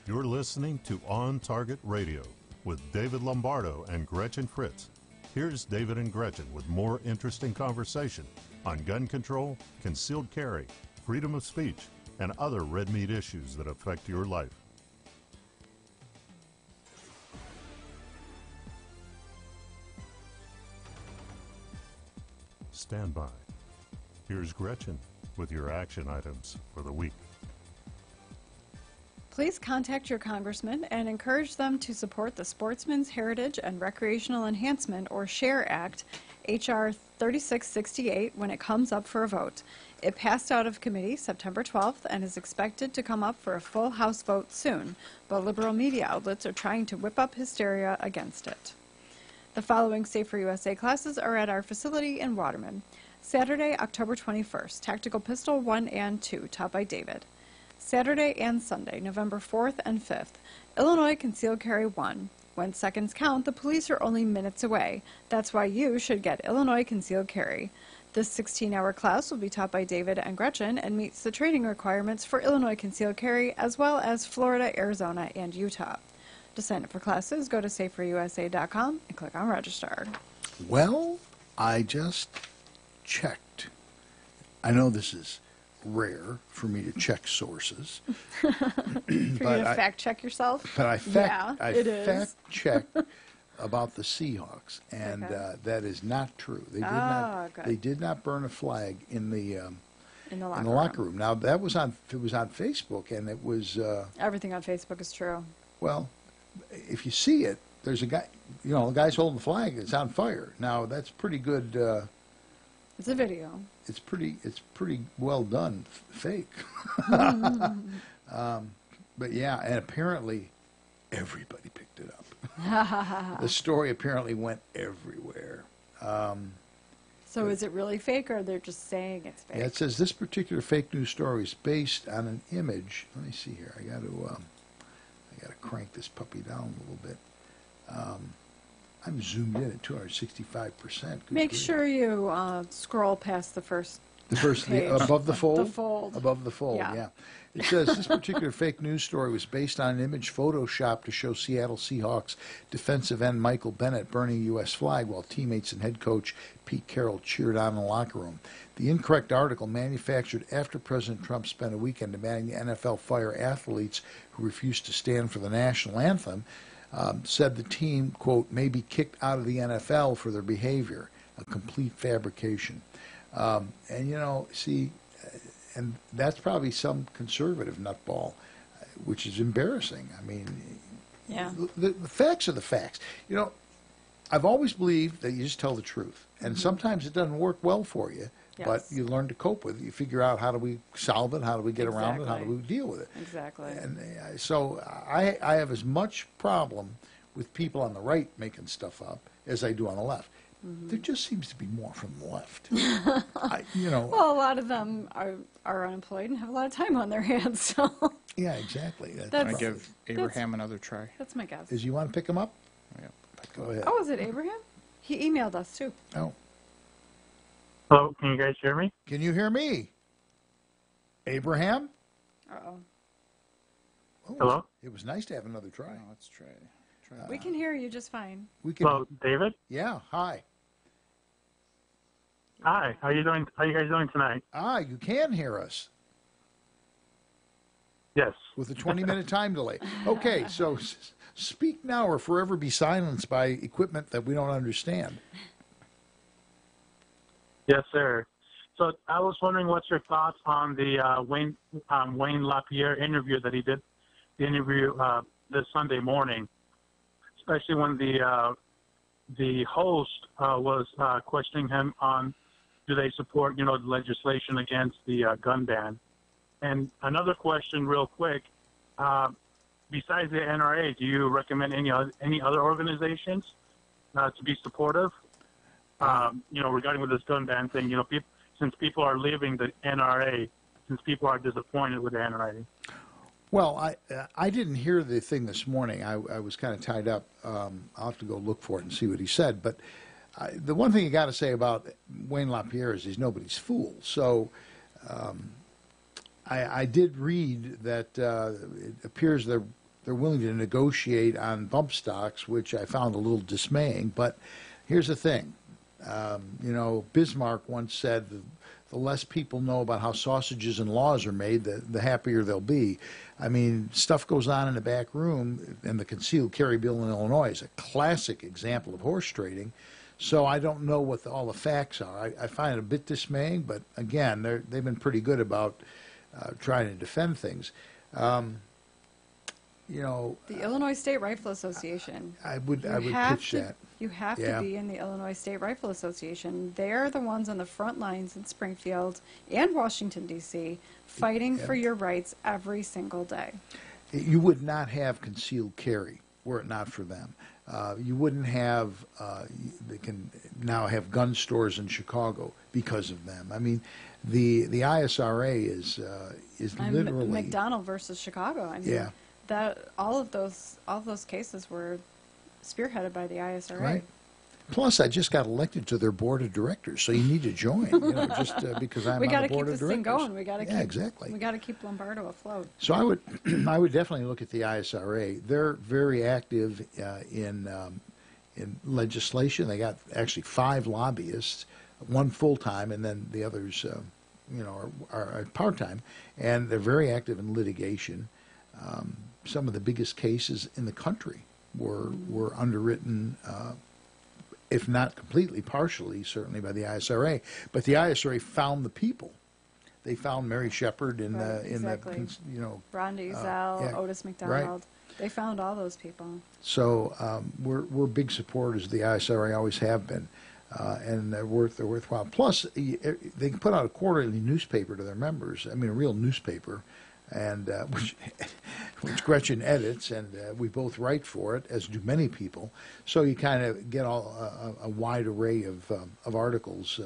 You're listening to On Target Radio with David Lombardo and Gretchen Fritz. Here's David and Gretchen with more interesting conversation on gun control, concealed carry, freedom of speech, and other red meat issues that affect your life. Stand by. Here's Gretchen with your action items for the week. Please contact your congressman and encourage them to support the Sportsman's Heritage and Recreational Enhancement, or SHARE Act, H.R. 3668, when it comes up for a vote. It passed out of committee September 12th and is expected to come up for a full House vote soon, but liberal media outlets are trying to whip up hysteria against it. The following Safer USA classes are at our facility in Waterman. Saturday, October 21st, Tactical Pistol 1 and 2, taught by David. Saturday and Sunday, November 4th and 5th, Illinois Concealed Carry 1. When seconds count, the police are only minutes away. That's why you should get Illinois Concealed Carry. This 16-hour class will be taught by David and Gretchen and meets the training requirements for Illinois Concealed Carry as well as Florida, Arizona, and Utah. To sign up for classes, go to saferusa.com and click on Register. Well, I just checked. I know this is rare for me to check sources. For you to fact check yourself? But I fact checked about the Seahawks, and that is not true. They did not burn a flag in the locker room. Now it was on Facebook, and it was everything on Facebook is true. Well, if you see it, there's a guy. The guy's holding the flag. It's on fire. Now that's pretty good. It's a video. It's pretty well done, fake. But yeah, and apparently everybody picked it up. The story apparently went everywhere. So is it really fake, or they're just saying it's fake? Yeah, it says this particular fake news story is based on an image. Let me see here. I got to crank this puppy down a little bit. I'm zoomed in at 265%. Make sure you scroll past the first page. Above the fold? The fold. Above the fold, yeah. It says this particular fake news story was based on an image photoshopped to show Seattle Seahawks defensive end Michael Bennett burning a U.S. flag while teammates and head coach Pete Carroll cheered on in the locker room. The incorrect article, manufactured after President Trump spent a weekend demanding the NFL fire athletes who refused to stand for the national anthem, said the team, quote, may be kicked out of the NFL for their behavior, a complete fabrication. And that's probably some conservative nutball, which is embarrassing. I mean, the facts are the facts. I've always believed that you just tell the truth. And sometimes it doesn't work well for you, but you learn to cope with it. You figure out, how do we solve it? How do we get around it? How do we deal with it? Exactly. And so I have as much problem with people on the right making stuff up as I do on the left. There just seems to be more from the left. Well, a lot of them are unemployed and have a lot of time on their hands. So. Yeah, exactly. Can I give Abraham another try? That's my guess. You want to pick him up? Yeah. Go ahead. Oh, is it Abraham? He emailed us, too. Oh. Hello, can you guys hear me? Can you hear me? Abraham? Uh-oh. Oh, Hello? It was nice to have another try. Let's try. We can hear you just fine. Hello, David? Yeah, hi. Hi, how you doing? How you guys doing tonight? You can hear us. Yes. With a 20-minute time delay. Okay, so speak now or forever be silenced by equipment that we don't understand. Yes, sir. So I was wondering what's your thoughts on the Wayne LaPierre interview that he did, the interview this Sunday morning, especially when the host was questioning him on do they support, the legislation against the gun ban? And another question real quick, besides the NRA, do you recommend any other organizations to be supportive? Regarding with this gun ban thing, since people are leaving the NRA, since people are disappointed with the NRA. Well, I didn't hear the thing this morning. I was kind of tied up. I'll have to go look for it and see what he said. But the one thing you got to say about Wayne LaPierre is he's nobody's fool. So I did read that it appears they're willing to negotiate on bump stocks, which I found a little dismaying. But here's the thing. Bismarck once said the less people know about how sausages and laws are made, the happier they'll be. I mean, stuff goes on in the back room, and the concealed carry bill in Illinois is a classic example of horse trading. So I don't know what all the facts are. I find it a bit dismaying, but again, they've been pretty good about trying to defend things. The Illinois State Rifle Association. I would pitch that. You have to be in the Illinois State Rifle Association. They're the ones on the front lines in Springfield and Washington, D.C., fighting for your rights every single day. You would not have concealed carry were it not for them. You wouldn't have, they can now have gun stores in Chicago because of them. I mean, the ISRA is literally... McDonald versus Chicago. I mean, all of those cases were spearheaded by the ISRA. Right. Plus, I just got elected to their board of directors, so you need to join. Just because I'm on the board of directors. We got to keep this thing going. We got to exactly. We got to keep Lombardo afloat. So I would definitely look at the ISRA. They're very active in legislation. They got actually 5 lobbyists, 1 full time, and then the others, are part time, and they're very active in litigation. Some of the biggest cases in the country were underwritten, if not completely, partially, certainly by the ISRA. But the ISRA found the people. They found Mary Shepard in exactly. Ron Diesel, Otis McDonald. Right. They found all those people. So we're big supporters of the ISRA, always have been, and they're worthwhile. Plus, they can put out a quarterly newspaper to their members. I mean, a real newspaper. And which Gretchen edits, and we both write for it, as do many people. So you kind of get a wide array of articles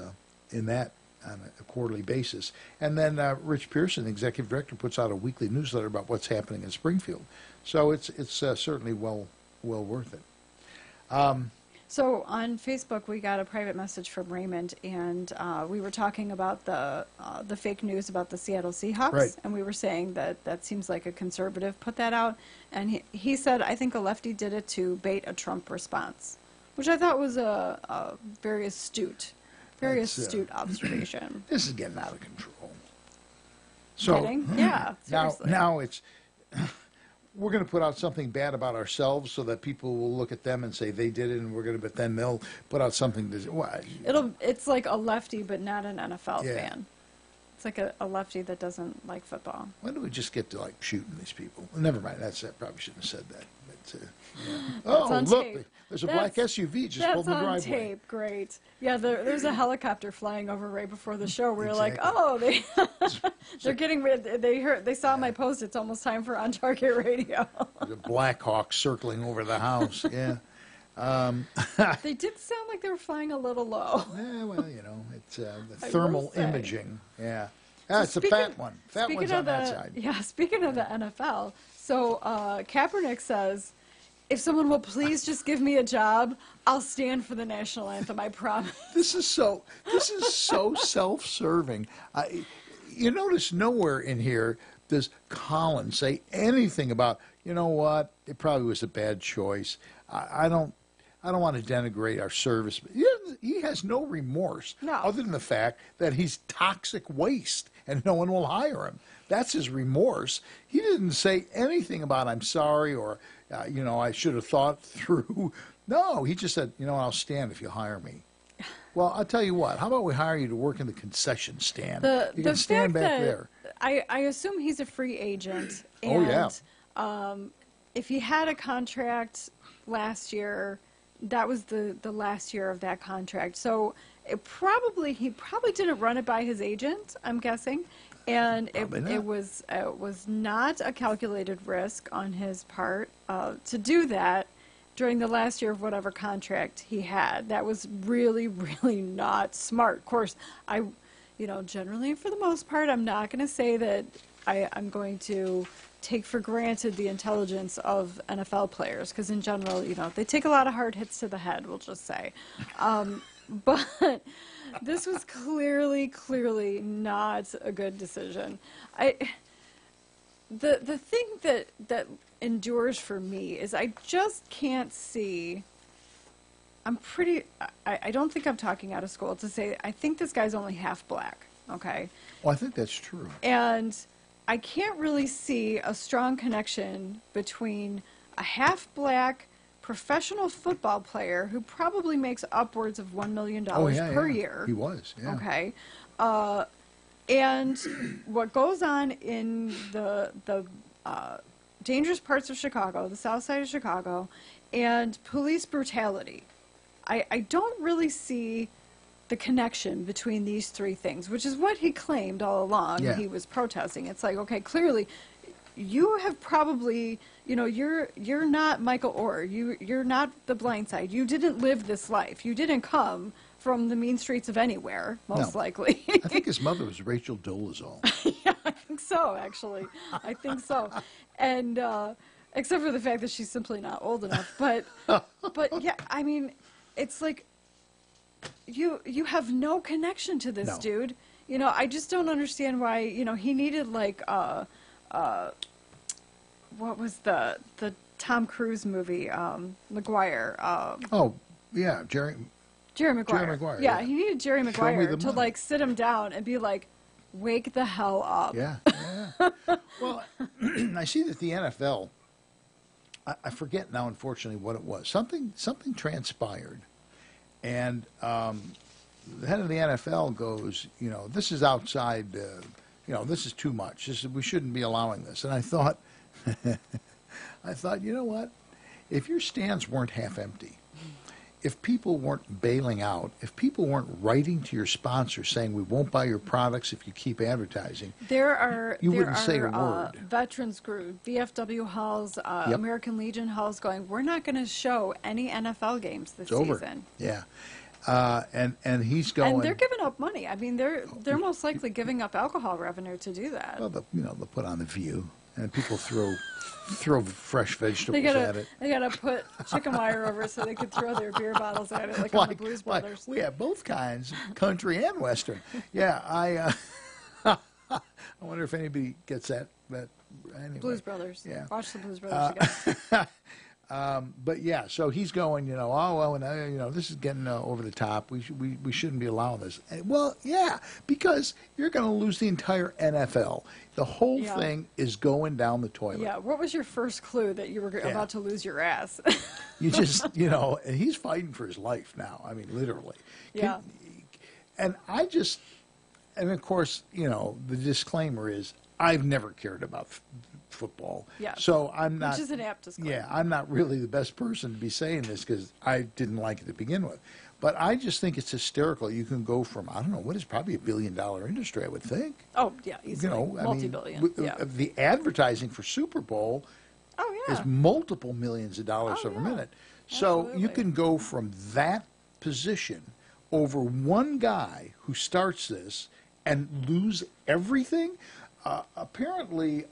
in that on a quarterly basis. And then Rich Pearson, the executive director, puts out a weekly newsletter about what's happening in Springfield. So it's certainly well worth it. So on Facebook, we got a private message from Raymond, and we were talking about the fake news about the Seattle Seahawks, right. And we were saying that seems like a conservative put that out, and he said, I think a lefty did it to bait a Trump response, which I thought was a very astute observation. This is getting out of control. So kidding? Yeah, seriously. Now it's... We're going to put out something bad about ourselves so that people will look at them and say they did it, and but then they'll put out something to. It's like a lefty, but not an NFL fan. It's like a lefty that doesn't like football. When do we just get to shooting these people? Never mind. I probably shouldn't have said that. But, oh, look! Tape. There's a black SUV just pulled in the driveway. That's on tape. Great. Yeah, there's a helicopter flying over right before the show. We're like, oh, they're getting rid. They saw my post. It's almost time for On Target Radio. The Black Hawk circling over the house. Yeah. They did sound like they were flying a little low. Yeah, well, it's the thermal imaging. Yeah. It's a fat one. Fat one's on that side. Yeah, speaking of the NFL, so Kaepernick says, if someone will please just give me a job, I'll stand for the national anthem, I promise. This is so self-serving. You notice nowhere in here does Colin say anything about, you know what, it probably was a bad choice. I don't want to denigrate our service. He has no remorse other than the fact that he's toxic waste and no one will hire him. That's his remorse. He didn't say anything about I'm sorry or, I should have thought through. No, he just said, I'll stand if you hire me. Well, I'll tell you what. How about we hire you to work in the concession stand? You can stand back there. I assume he's a free agent. And, if he had a contract last year, that was the last year of that contract. So he probably didn't run it by his agent, I'm guessing, and it was not a calculated risk on his part to do that during the last year of whatever contract he had. That was really, really not smart. Of course, generally for the most part, I'm not going to say that I'm going to take for granted the intelligence of NFL players, because in general, they take a lot of hard hits to the head, we'll just say. But this was clearly not a good decision. The thing that endures for me is I just can't see. I don't think I'm talking out of school to say I think this guy's only half black. Okay. Well, I think that's true. And I can't really see a strong connection between a half black professional football player who probably makes upwards of $1 million per year. He was, yeah. Okay. And what goes on in the dangerous parts of Chicago, the south side of Chicago, and police brutality. I don't really see the connection between these three things, which is what he claimed all along. Yeah. He was protesting. It's like, okay, clearly you have probably, you're not Michael Orr. You're not The Blind Side. You didn't live this life. You didn't come from the mean streets of anywhere, most likely. I think his mother was Rachel Dolezal. Yeah, I think so, actually. I think so. And except for the fact that she's simply not old enough. But yeah, I mean, it's like you have no connection to this dude. I just don't understand why, he needed like what was the Tom Cruise movie, Maguire. Oh, yeah, Jerry Maguire. Yeah, he needed Jerry Maguire to like sit him down and be like, wake the hell up. Yeah. Well, I see that the NFL, I forget now, unfortunately, what it was. Something transpired. And the head of the NFL goes, this is outside, this is too much. We shouldn't be allowing this. And I thought, you know what? If your stands weren't half empty, if people weren't bailing out, if people weren't writing to your sponsor saying we won't buy your products if you keep advertising, you wouldn't say a word. Veterans group, VFW halls, American Legion halls going, we're not going to show any NFL games this season. Yeah. And he's going. And they're giving up money. I mean, they're most likely giving up alcohol revenue to do that. Well, they'll put on The View, and people throw fresh vegetables at it. They gotta put chicken wire over it so they could throw their beer bottles at it, like on the Blues Brothers. We have both kinds, country and western. Yeah, I wonder if anybody gets that. But anyway, Blues Brothers. Yeah, watch the Blues Brothers again. But yeah, so he's going, this is getting over the top. We shouldn't be allowing this. Well, yeah, because you're going to lose the entire NFL. The whole thing is going down the toilet. Yeah. What was your first clue that you were about to lose your ass? You just, and he's fighting for his life now. I mean, literally. Yeah. And of course, the disclaimer is I've never cared about football. Yeah. So I'm not. Which is an apt disclaimer. Yeah, I'm not really the best person to be saying this because I didn't like it to begin with. But I just think it's hysterical. You can go from, I don't know, what is probably $1 billion industry, I would think. Oh, yeah, easily. Multi-billion. The advertising for Super Bowl is multiple millions of dollars over a minute. So Absolutely. you can go from that position over one guy who starts this and lose everything. Apparently,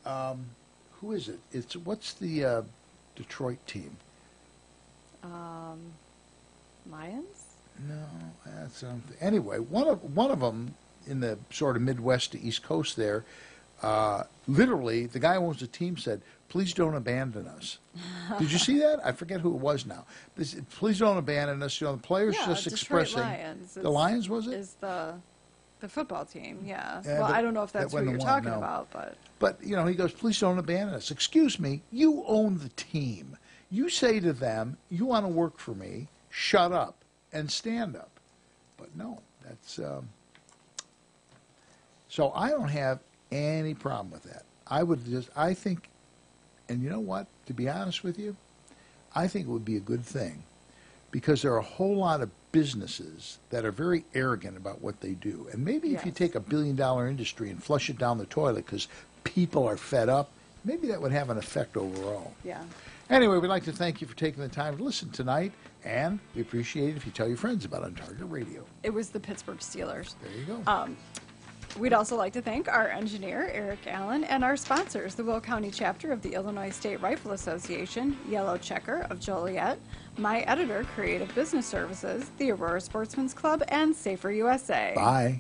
who is it? What's the Detroit team? Lions? No, that's something. Anyway, one of them in the sort of Midwest to East Coast there, literally, the guy who owns the team said, "Please don't abandon us." Did you see that? I forget who it was now. Please don't abandon us. The players just Detroit expressing. Lions. The Lions, was it? Is the football team? Yeah. Yeah, well, but I don't know if that's what you're talking about, but. But he goes, "Please don't abandon us." Excuse me, you own the team. You say to them, "You want to work for me? Shut up and stand up." But no, that's. So I don't have any problem with that. I think, and you know what? To be honest with you, I think it would be a good thing because there are a whole lot of businesses that are very arrogant about what they do. And maybe if you take a billion-dollar industry and flush it down the toilet because people are fed up, maybe that would have an effect overall. Yeah. Anyway, we'd like to thank you for taking the time to listen tonight, and we appreciate it if you tell your friends about On Target Radio. It was the Pittsburgh Steelers. There you go. We'd also like to thank our engineer, Eric Allen, and our sponsors, the Will County chapter of the Illinois State Rifle Association, Yellow Checker of Joliet, my editor, Creative Business Services, the Aurora Sportsman's Club, and Safer USA. Bye.